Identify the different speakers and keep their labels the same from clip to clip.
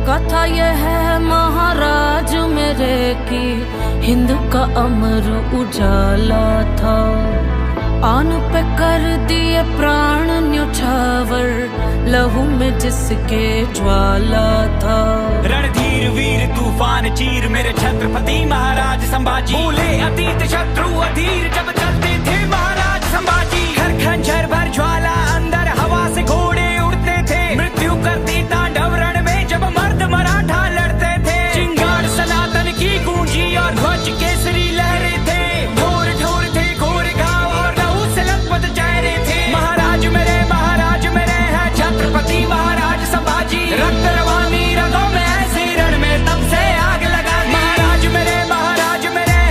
Speaker 1: कथा यह है महाराज मेरे की, हिंद का अमर उजाला था। आन पे कर दिए प्राण न्योछावर, लहू में जिसके ज्वाला था।
Speaker 2: रणधीर वीर तूफान चीर मेरे छत्रपति महाराज संभाजी, भूले अतीत शत्रु अधीर जब चलते थे महाराज संभाजी। हर खंजर भर ज्वाला अंदर हवा से घोड़े उड़ते थे, मृत्यु करती तांडव रण में जब मर्द मराठा लड़ते थे। चिंगार सनातन की गूंजी और ध्वज केसरी लहरे थे, ढोर ढोर थे घोर घाव और लहू से लथपथ चेहरे थे। महाराज मेरे हैं छत्रपति महाराज संभाजी, रक्त रवानी रगों में ऐसे रण में तब से आग लगा दी। महाराज मेरे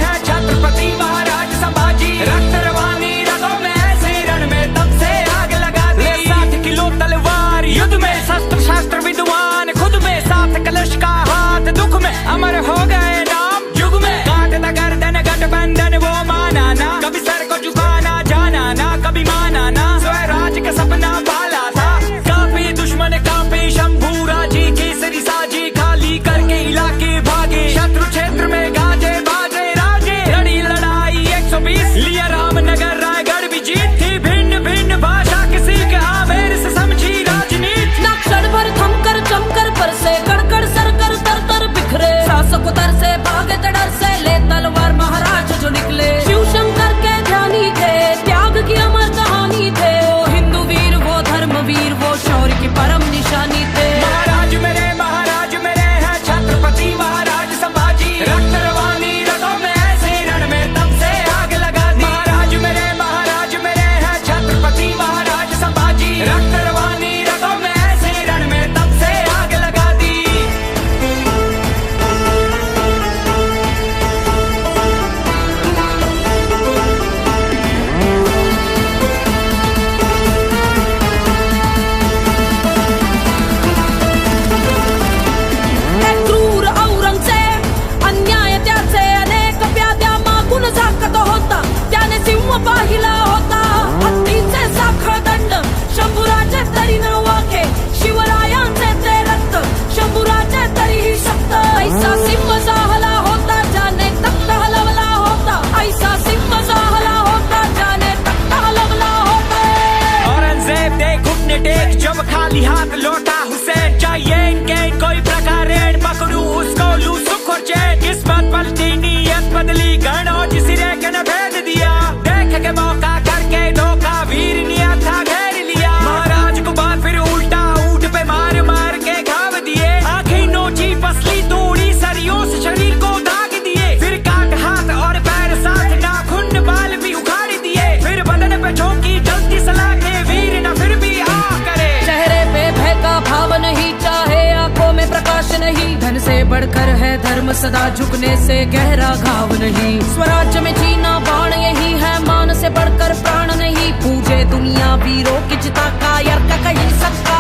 Speaker 2: हैं छत्रपति महाराज संभाजी, रक्त रवानी रगों में ऐसे रण में तब से आग लगा दी। 60 किलो तलवार युद्ध में, शस्त्र शास्त्र विद्वान खुद में, साथ कलश का हाथ दुख में, अमर हो गए नाम युग में। काटता गर्दन गठबंधन वो माना ना, कभी सर को झुकाना जाना ना, कभी माना ना, स्वराज का सपना पाला था। काफी दुश्मन काफी शंभू राजी, केसरी साजी खाली करके इलाके भागे। शत्रु क्षेत्र में गाजे बाजे राजे, लड़ी लड़ाई 120, लिया रामनगर रायगढ़ भी जीत थी। भिन्न भिन्न भाषा किसी के आवेर से समझी राजनीति,
Speaker 1: नक्शल भर थमकर जमकर बरसे, कड़कड़ सरकर तर तर बिखरे। शासक उतर से भागे डर से, ले तलवार महाराज जो निकले। शिव शंकर के ध्यानी थे, त्याग की अमर कहानी थे। वो हिंदू वीर वो धर्म वीर, वो शौर्य की परम निशानी थे।
Speaker 2: महाराज मेरे हैं छत्रपति महाराज संभाजी, रक्त रवानी रगों में ऐसे रण में तब से आग लगा दी। महाराज मेरे हैं छत्रपति महाराज संभाजी, रक्त रवानी रगों में ऐसे रण में तब से आग लगा दी।
Speaker 1: क्रूर औरंगजेब अन्याय त्याचे अनेक व्याध्या मागून झाकत होता, त्याने सिंह पाहिला होता। हत्तीचे साखळ दंड शंभूराचे तरी न वाखे, शिवरायांचे ते रक्त शंभूराचे तरीही शक्त। ऐसा सिंह जाहला होता ज्याने तख्त हलवला होता, ऐसा सिंह जाहला होता ज्याने तख्त हलवला होता।
Speaker 2: औरंगजेब दे घुटने टेक जब खाली हाथ लौटा हुसैन, चाहिए इनके कोई प्रकार ऋण पकड़ू उसको लू सुख और चैन। किस्मत पलटी नीयत बदली, गण और सिरे के न भेद दिया। देख के मौका करके धोखा, वीर नियत था घेर लिया। महाराज को बात फिर उल्टा ऊंट पे मार मार के घाव दिए। आंखें नोची पसली तोड़ी, सरियों से शरीर को दाग दिए। फिर काट हाथ और पैर साथ नाखून बाल भी उखाड़ दिए। फिर बदन पे झोंकी जल्दी सलाखे, वीर न फिर भी आ करे।
Speaker 1: चेहरे पे भय का भाव नहीं, चाहे आंखों में प्रकाश नहीं। धन से बढ़कर है धर्म, सदा झुकने से गहरा घाव नहीं। स्वराज्य में जीना बाण यही है, मान से बढ़कर प्राण नहीं। पूजे दुनिया वीरों की चिता का, यार का कहीं सकता